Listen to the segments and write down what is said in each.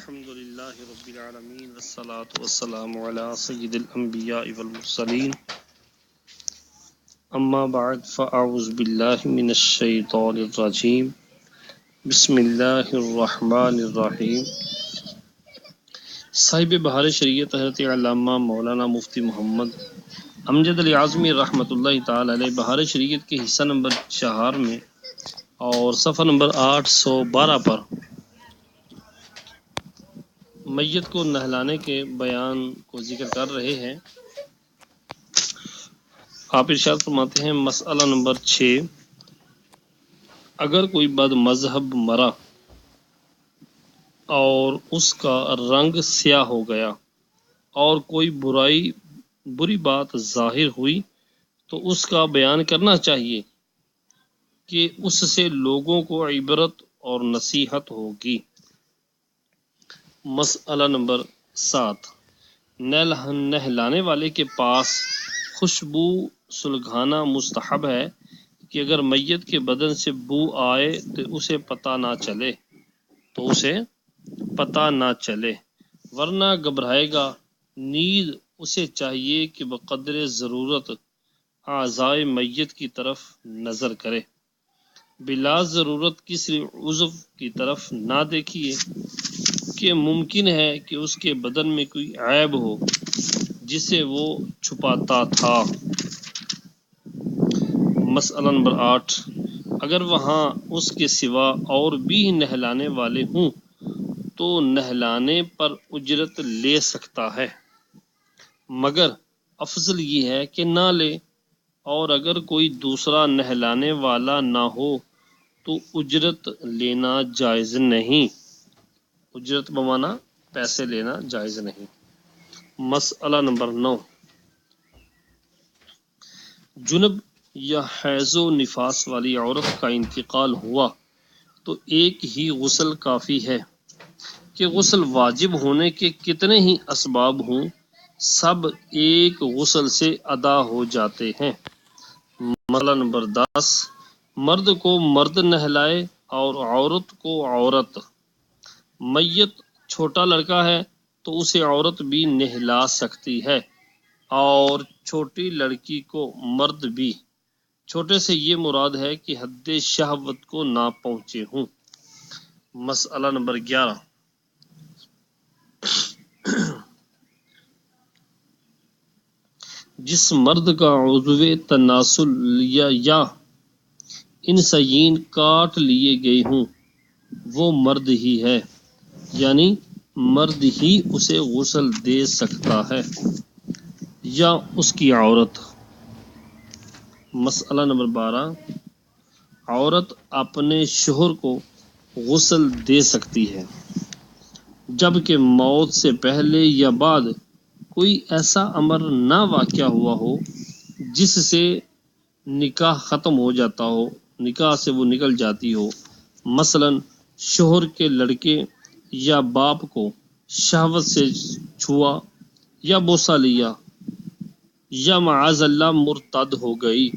الحمد لله رب العالمين والصلاة والسلام على سيد الأنبياء والمرسلين أما بعد فأعوذ بالله من الشيطان الرجيم بسم الله الرحمن الرحيم۔ صاحب بہار شریعت حضرت علامہ مولانا مفتی محمد امجد علی اعظمی رحمۃ اللہ تعالی علیہ بہار شریعت کے حصہ نمبر 4 میں اور صفحہ نمبر 812 پر میت کو نہلانے کے بیان کو ذکر کر رہے ہیں۔ آپ ارشاد فرماتے ہیں مسئلہ نمبر 6، اگر کوئی بد مذہب مرا اور اس کا رنگ سیاہ ہو گیا اور کوئی بری بات ظاہر ہوئی تو اس کا بیان کرنا چاہیے کہ اس سے لوگوں کو عبرت اور نصیحت ہوگی۔ مسئلہ نمبر 7، نہلانے والے کے پاس خوشبو سلگھانا مستحب ہے کہ اگر میت کے بدن سے بو آئے تو اسے پتہ نہ چلے ورنہ گھبرائے گا۔ نیز اسے چاہیے کہ بقدر ضرورت اعضائے میت کی طرف نظر کرے، بلا ضرورت کسی عضو کی طرف نہ دیکھیے کہ ممکن ہے کہ اس کے بدن میں کوئی عیب ہو جسے وہ چھپاتا تھا۔ مسئلہ نمبر 8، اگر وہاں اس کے سوا اور بھی نہلانے والے ہوں تو نہلانے پر اجرت لے سکتا ہے، مگر افضل یہ ہے کہ نہ لے، اور اگر کوئی دوسرا نہلانے والا نہ ہو تو اجرت لینا جائز نہیں، اجرت بمانا پیسے لینا جائز نہیں۔ مسئلہ نمبر 9، جنب یا حیض و نفاس والی عورت کا انتقال ہوا تو ایک ہی غسل کافی ہے کہ غسل واجب ہونے کے کتنے ہی اسباب ہوں، سب ایک غسل سے ادا ہو جاتے ہیں۔ مسئلہ نمبر 10، مرد کو مرد نہلائے اور عورت کو عورت۔ میت چھوٹا لڑکا ہے تو اسے عورت بھی نہلا سکتی ہے اور چھوٹی لڑکی کو مرد بھی۔ چھوٹے سے یہ مراد ہے کہ حد شہوت کو نہ پہنچے ہوں۔ مسئلہ نمبر 11، جس مرد کا عضو تناسل یا انسیین کاٹ لیے گئے ہوں وہ مرد ہی ہے، یعنی مرد ہی اسے غسل دے سکتا ہے یا اس کی عورت۔ مسئلہ نمبر 12، عورت اپنے شوہر کو غسل دے سکتی ہے جبکہ موت سے پہلے یا بعد کوئی ایسا امر نہ واقع ہوا ہو جس سے نکاح ختم ہو جاتا ہو، نکاح سے وہ نکل جاتی ہو، مثلا شوہر کے لڑکے یا باپ کو شہوت سے چھوا یا بوسہ لیا یا معاذ اللہ مرتد ہو گئی،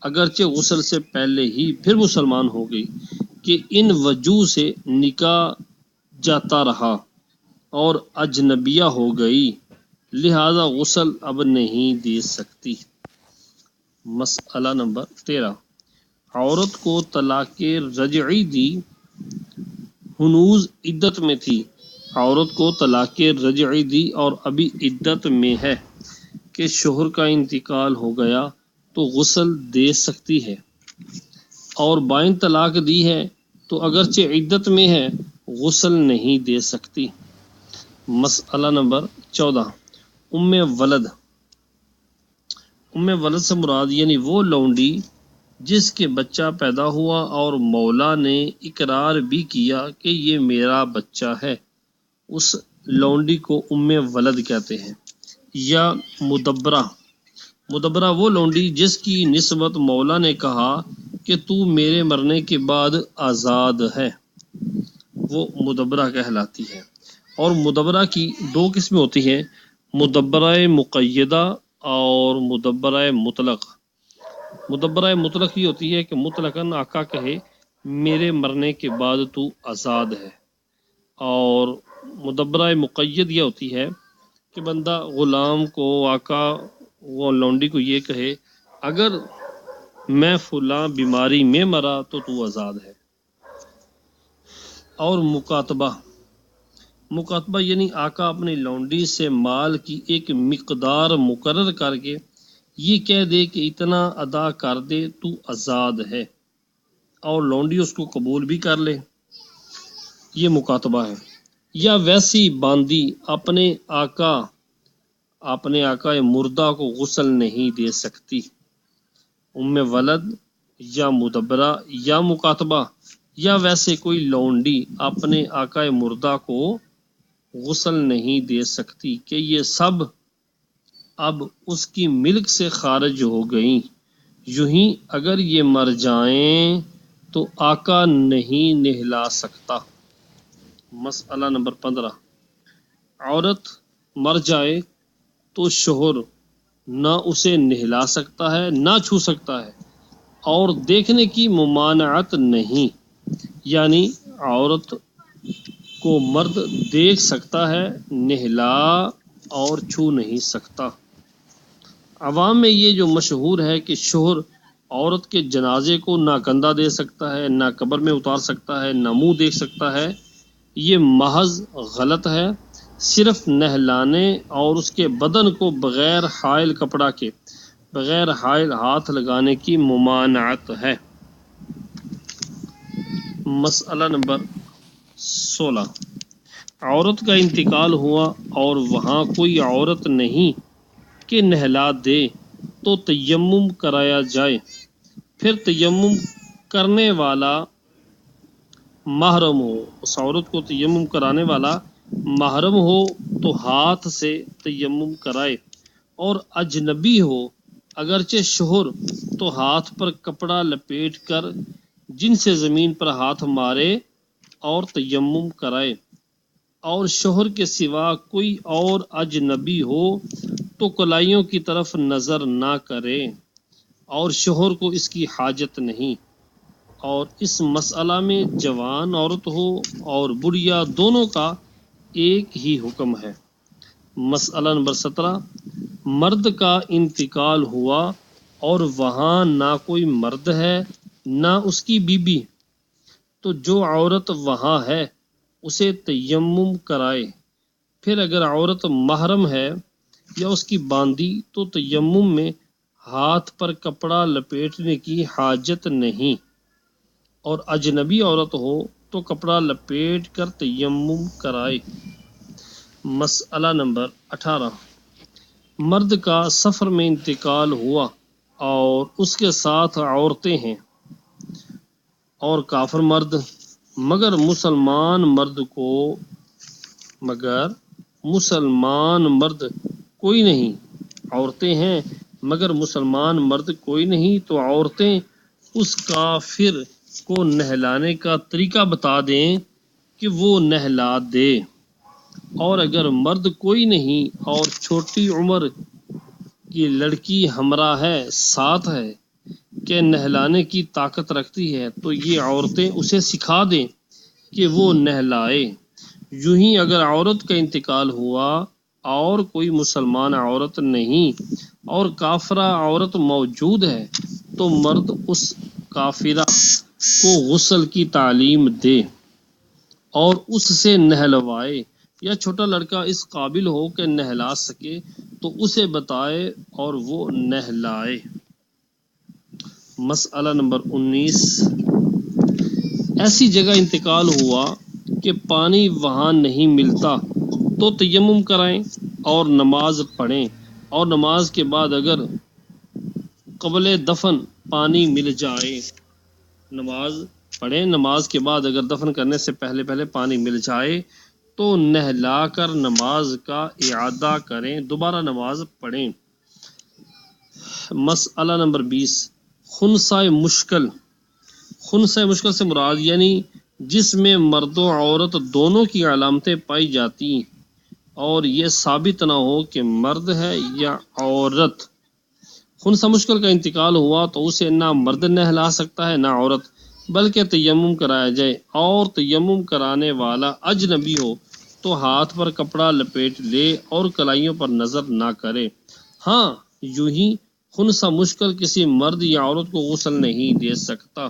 اگرچہ غسل سے پہلے ہی پھر مسلمان ہو گئی، کہ ان وجوہ سے نکاح جاتا رہا اور اجنبیہ ہو گئی، لہذا غسل اب نہیں دے سکتی۔ مسئلہ نمبر 13، عورت کو طلاق رجعی دی، ہنوز عدت میں تھی، عورت کو طلاق رجعی دی اور ابھی عدت میں ہے کہ شوہر کا انتقال ہو گیا تو غسل دے سکتی ہے، اور بائن طلاق دی ہے تو اگرچہ عدت میں ہے غسل نہیں دے سکتی۔ مسئلہ نمبر 14، ام ولد۔ ام ولد سے مراد یعنی وہ لونڈی جس کے بچہ پیدا ہوا اور مولا نے اقرار بھی کیا کہ یہ میرا بچہ ہے، اس لونڈی کو ام ولد کہتے ہیں۔ یا مدبرہ وہ لونڈی جس کی نسبت مولا نے کہا کہ تو میرے مرنے کے بعد آزاد ہے، وہ مدبرہ کہلاتی ہے۔ اور مدبرہ کی 2 قسمیں ہوتی ہیں، مدبرہ مقیدہ اور مدبرہ مطلق۔ مدبرہ مطلق یہ ہوتی ہے کہ مطلقاً آقا کہے میرے مرنے کے بعد تو آزاد ہے، اور مدبرہ مقید یہ ہوتی ہے کہ بندہ غلام کو آقا وہ لونڈی کو یہ کہے اگر میں فلاں بیماری میں مرا تو آزاد ہے۔ اور مکاتبہ یعنی آقا اپنی لونڈی سے مال کی ایک مقدار مقرر کر کے یہ کہہ دے کہ اتنا ادا کر دے تو آزاد ہے، اور لونڈی اس کو قبول بھی کر لے، یہ مکاتبہ ہے۔ یا ویسی باندی اپنے آقا مردہ کو غسل نہیں دے سکتی، ام ولد یا مدبرہ یا مکاتبہ یا ویسے کوئی لونڈی اپنے آقا مردہ کو غسل نہیں دے سکتی کہ یہ سب اب اس کی ملک سے خارج ہو گئیں، یوں ہی اگر یہ مر جائیں تو آقا نہیں نہلا سکتا۔ مسئلہ نمبر 15، عورت مر جائے تو شوہر نہ اسے نہلا سکتا ہے نہ چھو سکتا ہے، اور دیکھنے کی ممانعت نہیں، یعنی عورت کو مرد دیکھ سکتا ہے، نہلا اور چھو نہیں سکتا۔ عوام میں یہ جو مشہور ہے کہ شوہر عورت کے جنازے کو نہ کندھا دے سکتا ہے، نہ قبر میں اتار سکتا ہے، نہ منہ دیکھ سکتا ہے، یہ محض غلط ہے۔ صرف نہلانے اور اس کے بدن کو بغیر حائل کپڑا کے بغیر حائل ہاتھ لگانے کی ممانعت ہے۔ مسئلہ نمبر 16، عورت کا انتقال ہوا اور وہاں کوئی عورت نہیں کہ نہلا دے تو تیمم کرایا جائے، پھر تیمم کرنے والا محرم ہو، اس عورت کو تیمم کرانے والا محرم ہو تو ہاتھ سے تیمم کرائے، اور اجنبی ہو اگرچہ شوہر تو ہاتھ پر کپڑا لپیٹ کر جن سے زمین پر ہاتھ مارے اور تیمم کرائے، اور شوہر کے سوا کوئی اور اجنبی ہو تو کلائیوں کی طرف نظر نہ کرے، اور شوہر کو اس کی حاجت نہیں۔ اور اس مسئلہ میں جوان عورت ہو اور بڑھیا دونوں کا ایک ہی حکم ہے۔ مسئلہ نمبر 17، مرد کا انتقال ہوا اور وہاں نہ کوئی مرد ہے نہ اس کی بیوی، تو جو عورت وہاں ہے اسے تیمم کرائے، پھر اگر عورت محرم ہے یا اس کی باندی تو تیمم میں ہاتھ پر کپڑا لپیٹنے کی حاجت نہیں، اور اجنبی عورت ہو تو کپڑا لپیٹ کر تیمم کرائے۔ مسئلہ نمبر 18، مرد کا سفر میں انتقال ہوا اور اس کے ساتھ عورتیں ہیں اور کافر مرد، مگر مسلمان مرد کوئی نہیں، عورتیں ہیں مگر مسلمان مرد کوئی نہیں، تو عورتیں اس کافر کو نہلانے کا طریقہ بتا دیں کہ وہ نہلا دے، اور اگر مرد کوئی نہیں اور چھوٹی عمر کی لڑکی ہمراہ ہے، ساتھ ہے کہ نہلانے کی طاقت رکھتی ہے، تو یہ عورتیں اسے سکھا دیں کہ وہ نہلائے۔ یوں ہی اگر عورت کا انتقال ہوا اور کوئی مسلمان عورت نہیں اور کافرہ عورت موجود ہے تو مرد اس کافرہ کو غسل کی تعلیم دے اور اس سے نہلوائے، یا چھوٹا لڑکا اس قابل ہو کہ نہلا سکے تو اسے بتائے اور وہ نہلائے۔ مسئلہ نمبر 19، ایسی جگہ انتقال ہوا کہ پانی وہاں نہیں ملتا تو تیمم کرائیں اور نماز پڑھیں، اور نماز کے بعد اگر قبل دفن پانی مل جائے، نماز پڑھیں، نماز کے بعد اگر دفن کرنے سے پہلے پانی مل جائے تو نہلا کر نماز کا اعادہ کریں، دوبارہ نماز پڑھیں۔ مسئلہ نمبر 20، خنثی مشکل سے مراد یعنی جس میں مرد و عورت دونوں کی علامتیں پائی جاتی اور یہ ثابت نہ ہو کہ مرد ہے یا عورت۔ خنثی مشکل کا انتقال ہوا تو اسے نہ مرد نہلا سکتا ہے نہ عورت، بلکہ تیمم کرایا جائے، اور تیمم کرانے والا اجنبی ہو تو ہاتھ پر کپڑا لپیٹ لے اور کلائیوں پر نظر نہ کرے۔ ہاں، یوں ہی خنثی مشکل کسی مرد یا عورت کو غسل نہیں دے سکتا۔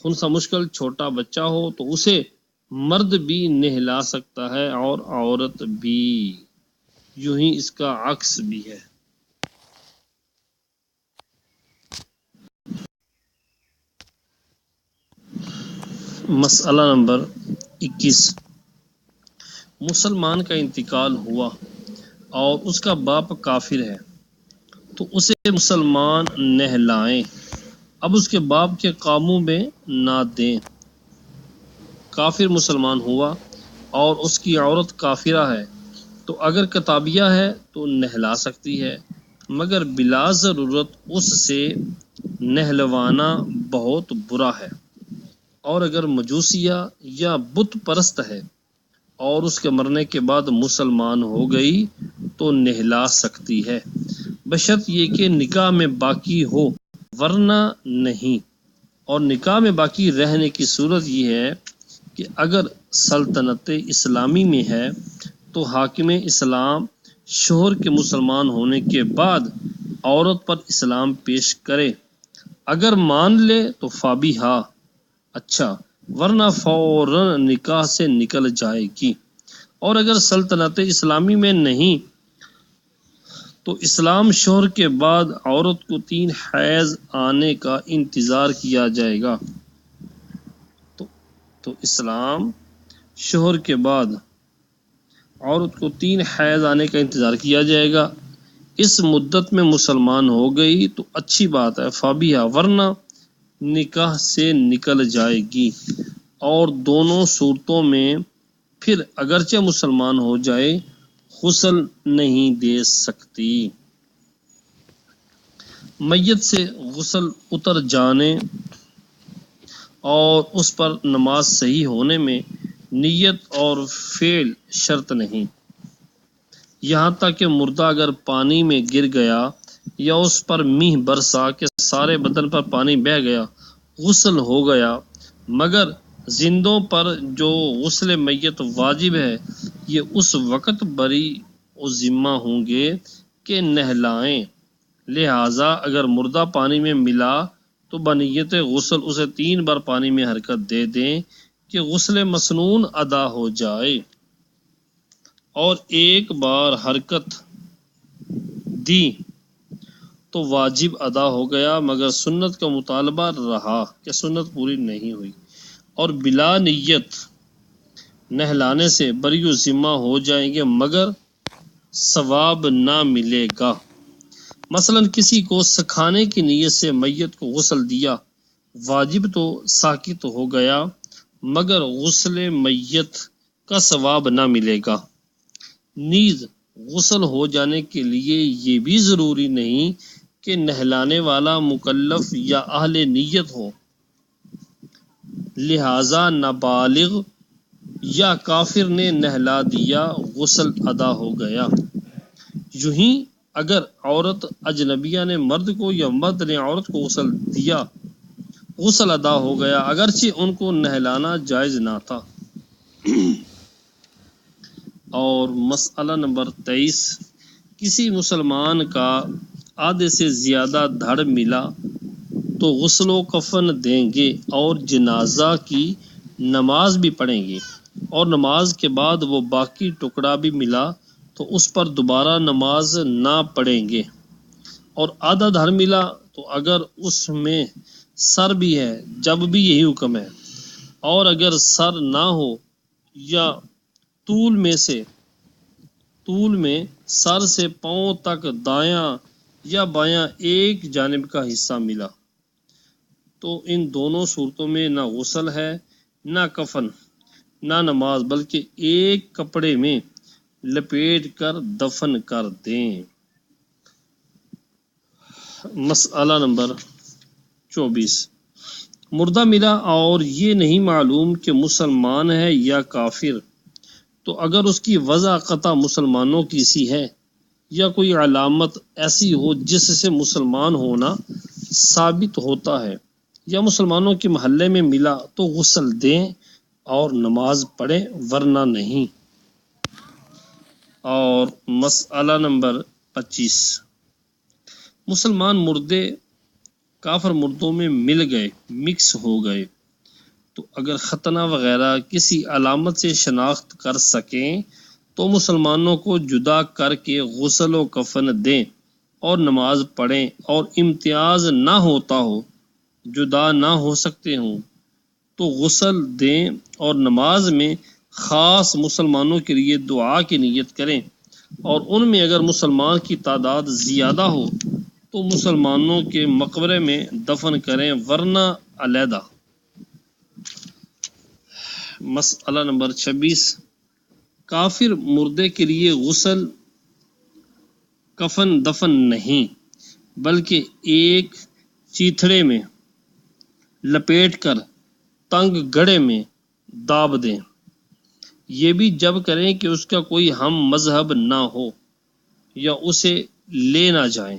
خنثی مشکل چھوٹا بچہ ہو تو اسے مرد بھی نہلا سکتا ہے اور عورت بھی، یوں ہی اس کا عکس بھی ہے۔ مسئلہ نمبر 21، مسلمان کا انتقال ہوا اور اس کا باپ کافر ہے تو اسے مسلمان نہلائیں، اب اس کے باپ کے کاموں میں نہ دیں۔ کافر مسلمان ہوا اور اس کی عورت کافرہ ہے تو اگر کتابیہ ہے تو نہلا سکتی ہے، مگر بلا ضرورت اس سے نہلوانا بہت برا ہے۔ اور اگر مجوسیہ یا بت پرست ہے اور اس کے مرنے کے بعد مسلمان ہو گئی تو نہلا سکتی ہے، بشرط یہ کہ نکاح میں باقی ہو، ورنہ نہیں۔ اور نکاح میں باقی رہنے کی صورت یہ ہے کہ اگر سلطنت اسلامی میں ہے تو حاکم اسلام شوہر کے مسلمان ہونے کے بعد عورت پر اسلام پیش کرے، اگر مان لے تو فابیہا، اچھا، ورنہ فوراً نکاح سے نکل جائے گی۔ اور اگر سلطنت اسلامی میں نہیں تو اسلام شوہر کے بعد عورت کو 3 حیض آنے کا انتظار کیا جائے گا۔ تو اسلام شوہر کے بعد عورت کو 3 حیض آنے کا انتظار کیا جائے گا، اس مدت میں مسلمان ہو گئی تو اچھی بات ہے، فابیہا، ورنہ نکاح سے نکل جائے گی۔ اور دونوں صورتوں میں پھر اگرچہ مسلمان ہو جائے غسل نہیں دے سکتی۔ میت سے غسل اتر جانے اور اس پر نماز صحیح ہونے میں نیت اور فعل شرط نہیں، یہاں تک کہ مردہ اگر پانی میں گر گیا یا اس پر میںہ برسا کہ سارے بدن پر پانی بہہ گیا، غسل ہو گیا، مگر زندوں پر جو غسل میت واجب ہے یہ اس وقت بری و ذمہ ہوں گے کہ نہلائیں، لہٰذا اگر مردہ پانی میں ملا تو بنیت غسل اسے 3 بار پانی میں حرکت دے دیں کہ غسل مسنون ادا ہو جائے، اور ایک بار حرکت دی تو واجب ادا ہو گیا، مگر سنت کا مطالبہ رہا کہ سنت پوری نہیں ہوئی، اور بلا نیت نہلانے سے بری و ذمہ ہو جائیں گے مگر ثواب نہ ملے گا۔ مثلا کسی کو سکھانے کی نیت سے میت کو غسل دیا، واجب تو ساقط ہو گیا مگر غسل میت کا ثواب نہ ملے گا۔ نیز غسل ہو جانے کے لیے یہ بھی ضروری نہیں کہ نہلانے والا مکلف یا اہل نیت ہو، لہذا نابالغ یا کافر نے نہلا دیا، غسل ادا ہو گیا۔ یوں ہی اگر عورت اجنبیہ نے مرد کو یا مرد نے عورت کو غسل دیا، غسل ادا ہو گیا، اگرچہ ان کو نہلانا جائز نہ تھا۔ اور مسئلہ نمبر 23، کسی مسلمان کا آدھے سے زیادہ دھڑ ملا تو غسل و کفن دیں گے اور جنازہ کی نماز بھی پڑھیں گے، اور نماز کے بعد وہ باقی ٹکڑا بھی ملا تو اس پر دوبارہ نماز نہ پڑھیں گے۔ اور آدھا دھڑ ملا تو اگر اس میں سر بھی ہے جب بھی یہی حکم ہے، اور اگر سر نہ ہو یا طول میں سر سے پاؤں تک دایاں یا بایاں ایک جانب کا حصہ ملا تو ان دونوں صورتوں میں نہ غسل ہے، نہ کفن، نہ نماز، بلکہ ایک کپڑے میں لپیٹ کر دفن کر دیں۔ مسئلہ نمبر 24، مردہ ملا اور یہ نہیں معلوم کہ مسلمان ہے یا کافر، تو اگر اس کی وضع قطع مسلمانوں کی سی ہے یا کوئی علامت ایسی ہو جس سے مسلمان ہونا ثابت ہوتا ہے یا مسلمانوں کے محلے میں ملا تو غسل دیں اور نماز پڑھیں ورنہ نہیں۔ اور مسئلہ نمبر 25، مسلمان مردے کافر مردوں میں مل گئے، مکس ہو گئے، تو اگر ختنہ وغیرہ کسی علامت سے شناخت کر سکیں تو مسلمانوں کو جدا کر کے غسل و کفن دیں اور نماز پڑھیں، اور امتیاز نہ ہوتا ہو، جدا نہ ہو سکتے ہوں تو غسل دیں اور نماز میں خاص مسلمانوں کے لیے دعا کی نیت کریں، اور ان میں اگر مسلمان کی تعداد زیادہ ہو تو مسلمانوں کے مقبرے میں دفن کریں ورنہ علیحدہ۔ مسئلہ نمبر 26، کافر مردے کے لیے غسل کفن دفن نہیں بلکہ ایک چیتھڑے میں لپیٹ کر تنگ گڑھے میں داب دیں، یہ بھی جب کریں کہ اس کا کوئی ہم مذہب نہ ہو یا اسے لے نہ جائیں،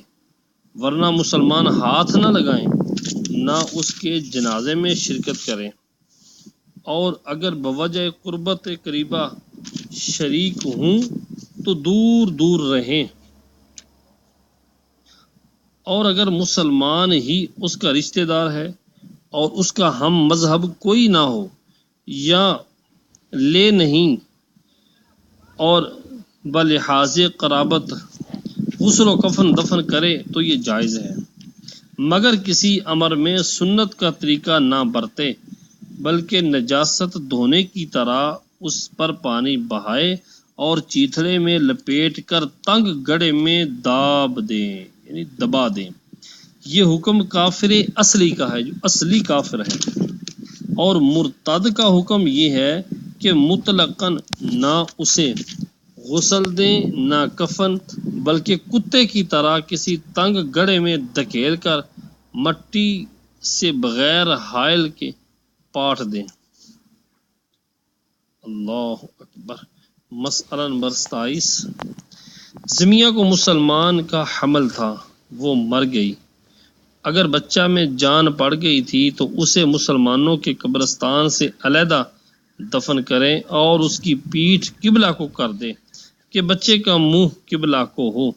ورنہ مسلمان ہاتھ نہ لگائیں نہ اس کے جنازے میں شرکت کریں، اور اگر بوجہ قربت قریبہ شریک ہوں تو دور دور رہیں، اور اگر مسلمان ہی اس کا رشتہ دار ہے اور اس کا ہم مذہب کوئی نہ ہو یا لے نہیں اور بلحاظ قرابت غسل و کفن دفن کرے تو یہ جائز ہے، مگر کسی امر میں سنت کا طریقہ نہ برتے بلکہ نجاست دھونے کی طرح اس پر پانی بہائے اور چیتھڑے میں لپیٹ کر تنگ گڑھے میں داب دیں، یعنی دبا دیں۔ یہ حکم کافر اصلی کا ہے، جو اصلی کافر ہے، اور مرتد کا حکم یہ ہے کہ مطلقاً نہ اسے غسل دیں نہ کفن، بلکہ کتے کی طرح کسی تنگ گڑھے میں دھکیل کر مٹی سے بغیر حائل کے پاٹ دیں۔ اللہ اکبر۔ مسئلہ نمبر 27، زمیہ کو مسلمان کا حمل تھا، وہ مر گئی، اگر بچہ میں جان پڑ گئی تھی تو اسے مسلمانوں کے قبرستان سے علیحدہ دفن کریں اور اس کی پیٹھ قبلہ کو کر دیں کہ بچے کا منہ قبلہ کو ہو،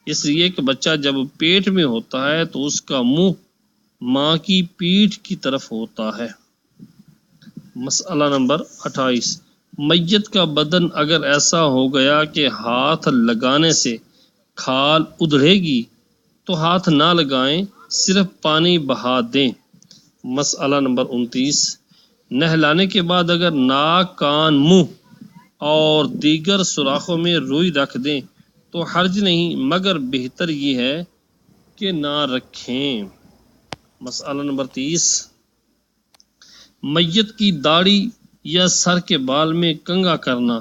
اس لیے کہ بچہ جب پیٹ میں ہوتا ہے تو اس کا منہ ماں کی پیٹھ کی طرف ہوتا ہے۔ مسئلہ نمبر 28، میت کا بدن اگر ایسا ہو گیا کہ ہاتھ لگانے سے کھال ادھڑے گی تو ہاتھ نہ لگائیں، صرف پانی بہا دیں۔ مسئلہ نمبر 29، نہلانے کے بعد اگر ناک، کان، منہ اور دیگر سوراخوں میں روئی رکھ دیں تو حرج نہیں، مگر بہتر یہ ہے کہ نہ رکھیں۔ مسئلہ نمبر 30، میت کی داڑھی یا سر کے بال میں کنگھا کرنا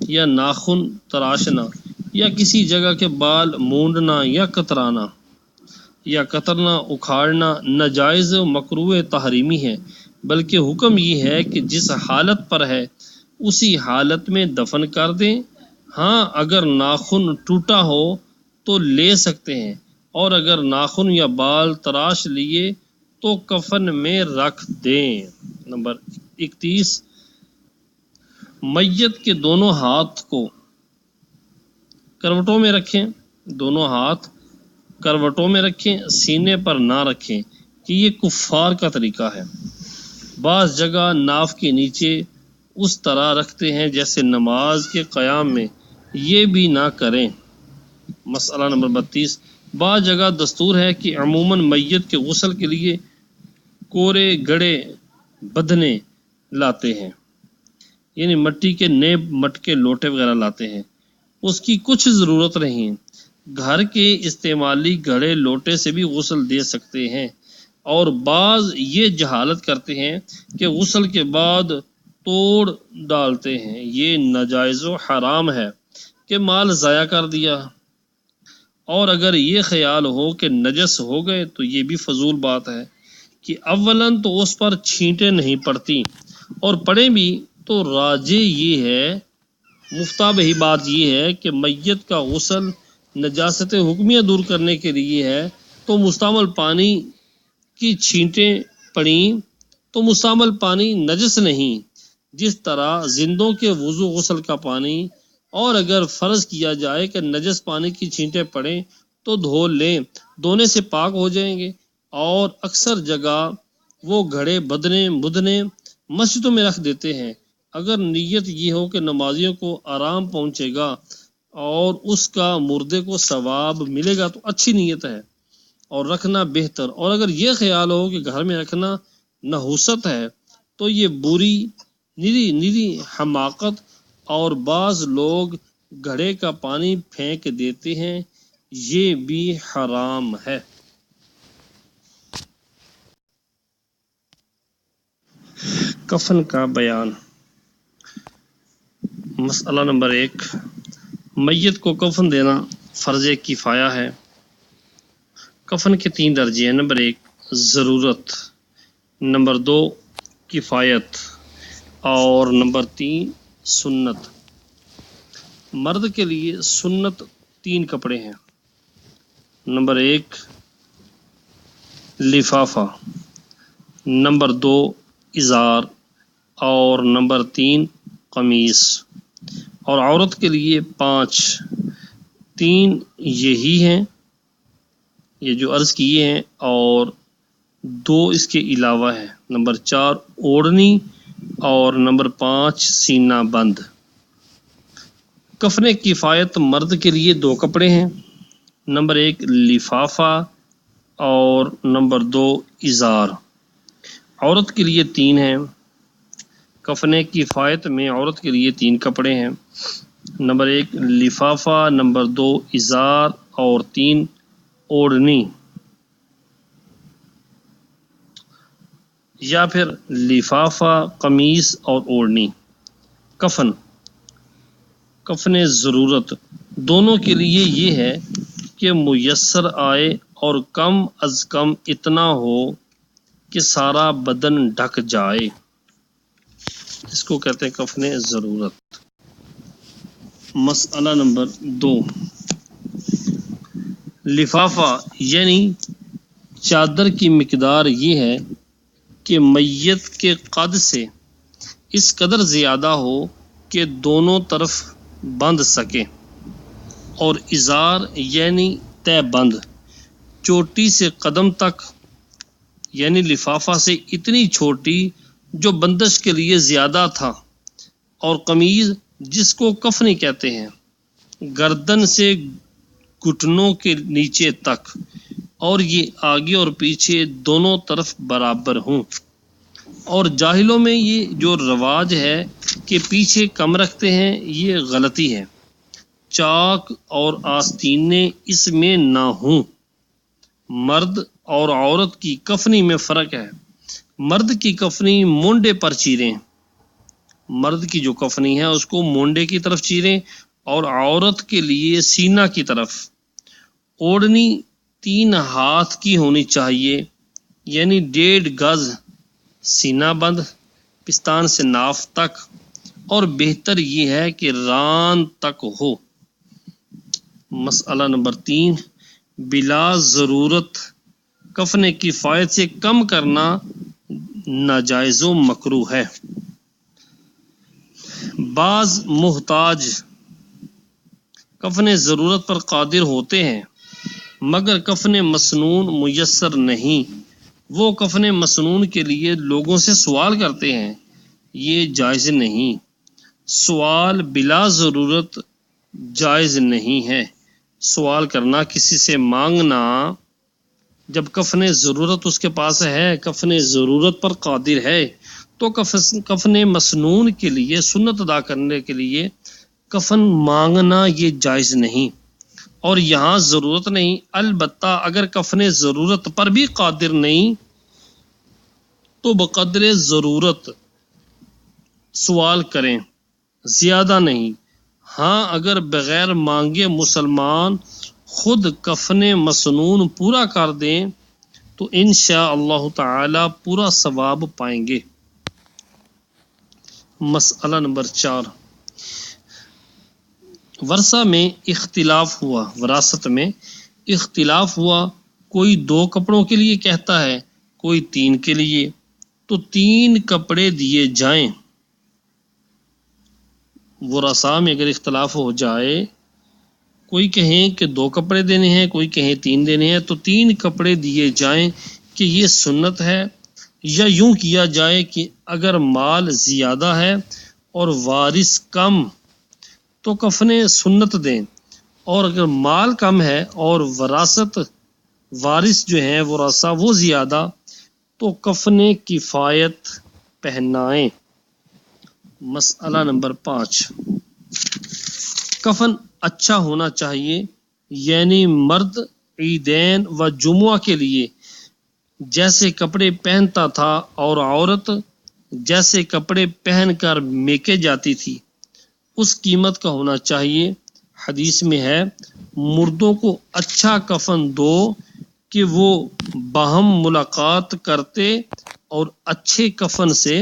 یا ناخن تراشنا یا کسی جگہ کے بال مونڈنا یا کترانا یا کترنا اکھاڑنا ناجائز و مکروہ تحریمی ہے، بلکہ حکم یہ ہے کہ جس حالت پر ہے اسی حالت میں دفن کر دیں۔ ہاں اگر ناخن ٹوٹا ہو تو لے سکتے ہیں، اور اگر ناخن یا بال تراش لیے تو کفن میں رکھ دیں۔ نمبر 31، میت کے دونوں ہاتھ کو کروٹوں میں رکھیں، دونوں ہاتھ کروٹوں میں رکھیں، سینے پر نہ رکھیں کہ یہ کفار کا طریقہ ہے۔ بعض جگہ ناف کے نیچے اس طرح رکھتے ہیں جیسے نماز کے قیام میں، یہ بھی نہ کریں۔ مسئلہ نمبر 32، بعض جگہ دستور ہے کہ عموماً میت کے غسل کے لیے کورے گڑے بدھنے لاتے ہیں، یعنی مٹی کے نیب مٹکے لوٹے وغیرہ لاتے ہیں، اس کی کچھ ضرورت نہیں، گھر کے استعمالی گھڑے لوٹے سے بھی غسل دے سکتے ہیں، اور بعض یہ جہالت کرتے ہیں کہ غسل کے بعد توڑ ڈالتے ہیں، یہ ناجائز و حرام ہے کہ مال ضائع کر دیا، اور اگر یہ خیال ہو کہ نجس ہو گئے تو یہ بھی فضول بات ہے کہ اولاً تو اس پر چھینٹیں نہیں پڑتی، اور پڑیں بھی تو راجح یہ ہے، مفتابہ ہی بات یہ ہے کہ میت کا غسل نجاست حکمیہ دور کرنے کے لیے ہے، تو مستعمل پانی کی چھینٹیں پڑیں تو مستعمل پانی نجس نہیں، جس طرح زندوں کے وضو غسل کا پانی، اور اگر فرض کیا جائے کہ نجس پانی کی چھینٹیں پڑیں تو دھو لیں، دھونے سے پاک ہو جائیں گے۔ اور اکثر جگہ وہ گھڑے بدنے مسجدوں میں رکھ دیتے ہیں۔ اگر نیت یہ ہو کہ نمازیوں کو آرام پہنچے گا اور اس کا مردے کو ثواب ملے گا تو اچھی نیت ہے اور رکھنا بہتر، اور اگر یہ خیال ہو کہ گھر میں رکھنا نحوست ہے تو یہ بری نری حماقت، اور بعض لوگ گھڑے کا پانی پھینک دیتے ہیں، یہ بھی حرام ہے۔ کفن کا بیان۔ مسئلہ نمبر 1، میت کو کفن دینا فرض کفایہ ہے۔ کفن کے 3 درجے ہیں۔ نمبر 1 ضرورت، نمبر 2 کفایت، اور نمبر 3 سنت۔ مرد کے لیے سنت 3 کپڑے ہیں۔ نمبر 1 لفافہ، نمبر 2 ازار، اور نمبر 3 قمیص۔ اور عورت کے لیے 5، 3 یہی ہیں، یہ جو عرض کیے ہیں، اور 2 اس کے علاوہ ہے۔ نمبر 4 اوڑھنی، اور نمبر 5 سینہ بند۔ کفن کفایت مرد کے لیے 2 کپڑے ہیں۔ نمبر 1 لفافہ، اور نمبر 2 ازار۔ عورت کے لیے 3 ہیں۔ کفن کفایت میں عورت کے لیے 3 کپڑے ہیں۔ نمبر 1 لفافہ، نمبر 2 ازار، اور 3 اوڑھنی، یا پھر لفافہ، قمیص اور اوڑھنی۔ کفن ضرورت دونوں کے لیے یہ ہے کہ میسر آئے اور کم از کم اتنا ہو کہ سارا بدن ڈھک جائے، اس کو کہتے ہیں کفن ضرورت۔ مسئلہ نمبر 2، لفافہ یعنی چادر کی مقدار یہ ہے کہ میت کے قد سے اس قدر زیادہ ہو کہ دونوں طرف بندھ سکے، اور ازار یعنی تہ بند، چوٹی سے قدم تک، یعنی لفافہ سے اتنی چھوٹی جو بندش کے لیے زیادہ تھا، اور قمیض جس کو کفنی کہتے ہیں، گردن سے گھٹنوں کے نیچے تک، اور یہ آگے اور پیچھے دونوں طرف برابر ہوں۔ اور جاہلوں میں یہ جو رواج ہے کہ پیچھے کم رکھتے ہیں، یہ غلطی ہے۔ چاک اور آستینے اس میں نہ ہوں۔ مرد اور عورت کی کفنی میں فرق ہے۔ مرد کی کفنی مونڈے پر چیریں، مرد کی جو کفنی ہے اس کو مونڈے کی طرف چیریں، اور عورت کے لیے سینہ کی طرف۔ اوڑھنی 3 ہاتھ کی ہونی چاہیے، یعنی 1.5 گز سینہ بند، پستان سے ناف تک، اور بہتر یہ ہے کہ ران تک ہو۔ مسئلہ نمبر 3، بلا ضرورت کفن کفایت سے کم کرنا ناجائز و مکروہ ہے۔ بعض محتاج کفن ضرورت پر قادر ہوتے ہیں مگر کفن مسنون میسر نہیں، وہ کفن مسنون کے لیے لوگوں سے سوال کرتے ہیں، یہ جائز نہیں۔ سوال بلا ضرورت جائز نہیں ہے۔ سوال کرنا، کسی سے مانگنا، جب کفن ضرورت اس کے پاس ہے، کفن ضرورت پر قادر ہے، تو کفن مسنون کے لیے سنت ادا کرنے کے لیے کفن مانگنا یہ جائز نہیں، اور یہاں ضرورت نہیں۔ البتہ اگر کفن ضرورت پر بھی قادر نہیں تو بقدر ضرورت سوال کریں، زیادہ نہیں۔ ہاں اگر بغیر مانگے مسلمان خود کفن مسنون پورا کر دیں تو انشاءاللہ تعالی پورا ثواب پائیں گے۔ مسئلہ نمبر 4، ورثہ میں اختلاف ہوا، وراثت میں اختلاف ہوا، کوئی 2 کپڑوں کے لیے کہتا ہے، کوئی 3 کے لیے تو 3 کپڑے دیے جائیں۔ ورثاء میں اگر اختلاف ہو جائے، کوئی کہیں کہ 2 کپڑے دینے ہیں، کوئی کہیں 3 دینے ہیں، تو 3 کپڑے دیے جائیں کہ یہ سنت ہے، یا یوں کیا جائے کہ اگر مال زیادہ ہے اور وارث کم تو کفن سنت دیں، اور اگر مال کم ہے اور وراثت وارث جو ہیں ورثاء وہ زیادہ تو کفن کفایت پہنائیں۔ مسئلہ نمبر 5، کفن اچھا ہونا چاہیے، یعنی مرد عیدین و جمعہ کے لیے جیسے کپڑے پہنتا تھا اور عورت جیسے کپڑے پہن کر میکے جاتی تھی اس قیمت کا ہونا چاہیے۔ حدیث میں ہے مردوں کو اچھا کفن دو کہ وہ باہم ملاقات کرتے اور اچھے کفن سے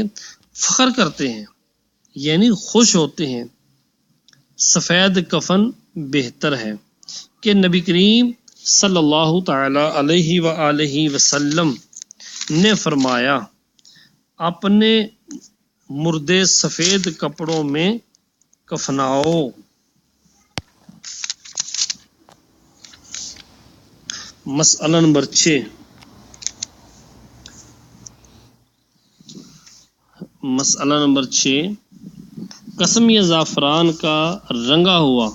فخر کرتے ہیں، یعنی خوش ہوتے ہیں۔ سفید کفن بہتر ہے کہ نبی کریم صلی اللہ تعالی علیہ وآلہ وسلم نے فرمایا اپنے مردے سفید کپڑوں میں کفناؤ۔ مسئلہ نمبر 6، قسم یا زعفران کا رنگا ہوا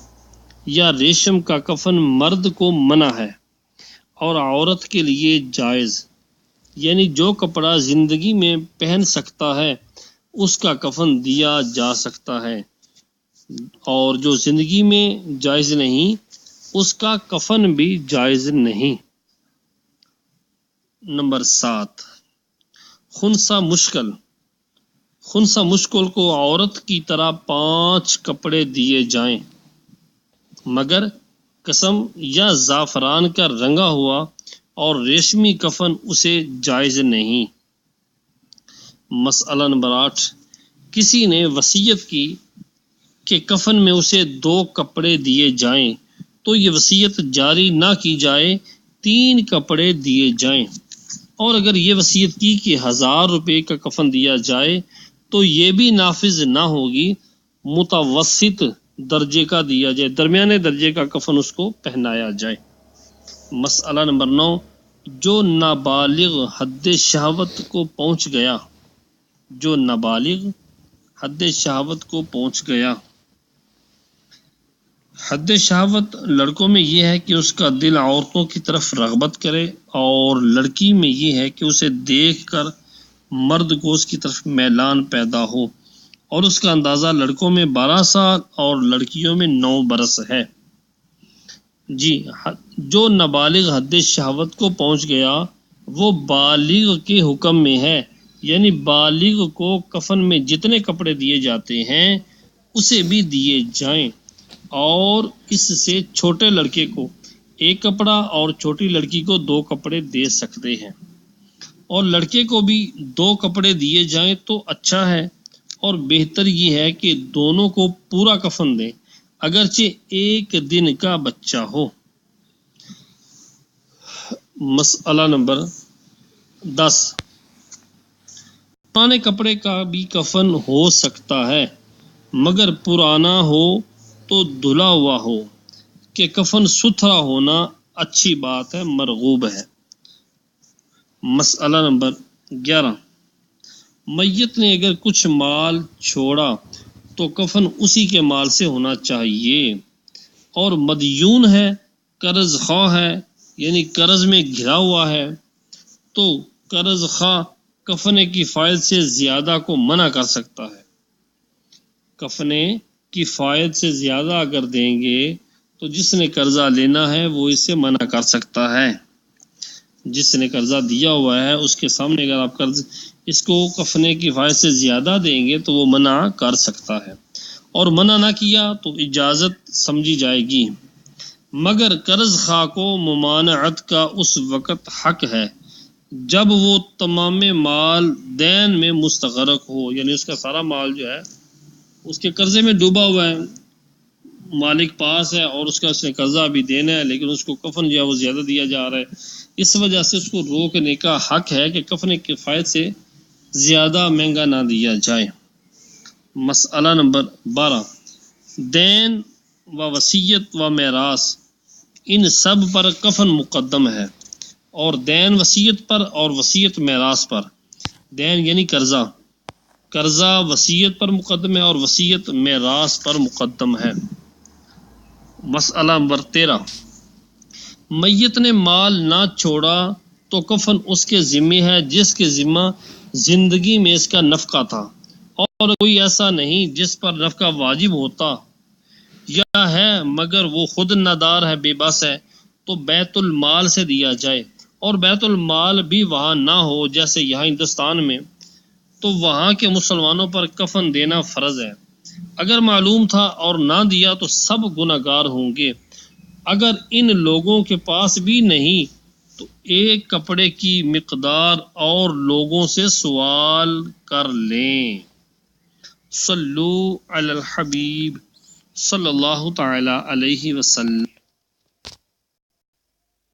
یا ریشم کا کفن مرد کو منع ہے اور عورت کے لیے جائز، یعنی جو کپڑا زندگی میں پہن سکتا ہے اس کا کفن دیا جا سکتا ہے، اور جو زندگی میں جائز نہیں اس کا کفن بھی جائز نہیں۔ نمبر 7، خنثی مشکل۔ خنثی مشکل کو عورت کی طرح 5 کپڑے دیے جائیں، مگر قسم یا زعفران کا رنگا ہوا اور ریشمی کفن اسے جائز نہیں۔ مسئلہ نمبر 8، کسی نے وصیت کی کہ کفن میں اسے 2 کپڑے دیے جائیں تو یہ وصیت جاری نہ کی جائے، 3 کپڑے دیے جائیں، اور اگر یہ وصیت کی کہ 1000 روپے کا کفن دیا جائے تو یہ بھی نافذ نہ ہوگی، متوسط درجے کا دیا جائے، درمیانے درجے کا کفن اس کو پہنایا جائے۔ مسئلہ نمبر 9، جو نابالغ حد شہوت کو پہنچ گیا، جو نابالغ حد شہوت کو پہنچ گیا۔ حد شہوت لڑکوں میں یہ ہے کہ اس کا دل عورتوں کی طرف رغبت کرے، اور لڑکی میں یہ ہے کہ اسے دیکھ کر مرد کو اس کی طرف میلان پیدا ہو، اور اس کا اندازہ لڑکوں میں 12 سال اور لڑکیوں میں 9 برس ہے۔ جی، جو نابالغ حد شہوت کو پہنچ گیا وہ بالغ کے حکم میں ہے، یعنی بالغ کو کفن میں جتنے کپڑے دیے جاتے ہیں اسے بھی دیے جائیں، اور اس سے چھوٹے لڑکے کو 1 کپڑا اور چھوٹی لڑکی کو 2 کپڑے دے سکتے ہیں، اور لڑکے کو بھی 2 کپڑے دیے جائیں تو اچھا ہے، اور بہتر یہ ہے کہ دونوں کو پورا کفن دیں اگرچہ 1 دن کا بچہ ہو۔ مسئلہ نمبر 10، پرانے کپڑے کا بھی کفن ہو سکتا ہے مگر پرانا ہو تو دھلا ہوا ہو، کہ کفن ستھرا ہونا اچھی بات ہے، مرغوب ہے۔ مسئلہ نمبر 11، میت نے اگر کچھ مال چھوڑا تو کفن اسی کے مال سے ہونا چاہیے، اور مدیون ہے، قرض خواہ ہے، یعنی قرض میں گھرا ہوا ہے، تو قرض خواہ کفن کفایت سے زیادہ کو منع کر سکتا ہے۔ کفن کفایت سے زیادہ اگر دیں گے تو جس نے قرضہ لینا ہے وہ اسے منع کر سکتا ہے، جس نے قرضہ دیا ہوا ہے اس کے سامنے اگر آپ قرض اس کو کفن کفایت سے زیادہ دیں گے تو وہ منع کر سکتا ہے، اور منع نہ کیا تو اجازت سمجھی جائے گی، مگر قرض خواہ کو ممانعت کا اس وقت حق ہے جب وہ تمام مال دین میں مستغرق ہو، یعنی اس کا سارا مال جو ہے اس کے قرضے میں ڈوبا ہوا ہے، مالک پاس ہے اور اس نے قرضہ بھی دینا ہے، لیکن اس کو کفن جو ہے وہ زیادہ دیا جا رہا ہے، اس وجہ سے اس کو روکنے کا حق ہے کہ کفن کفایت سے زیادہ مہنگا نہ دیا جائے۔ مسئلہ نمبر 12، دین و وصیت و میراث، ان سب پر کفن مقدم ہے، اور دین وصیت پر اور وصیت میراث پر۔ دین یعنی قرضہ، قرضہ وصیت پر مقدم ہے اور وصیت میراث پر مقدم ہے۔ مسئلہ نمبر 13، میت نے مال نہ چھوڑا تو کفن اس کے ذمہ ہے جس کے ذمہ زندگی میں اس کا نفقہ تھا، اور کوئی ایسا نہیں جس پر نفقہ واجب ہوتا یا ہے مگر وہ خود نادار ہے، بے بس ہے، تو بیت المال سے دیا جائے، اور بیت المال بھی وہاں نہ ہو جیسے یہاں ہندوستان میں، تو وہاں کے مسلمانوں پر کفن دینا فرض ہے۔ اگر معلوم تھا اور نہ دیا تو سب گناہگار ہوں گے۔ اگر ان لوگوں کے پاس بھی نہیں تو ایک کپڑے کی مقدار اور لوگوں سے سوال کر لیں۔ صلو علی الحبیب صلی اللہ تعالی علیہ وسلم۔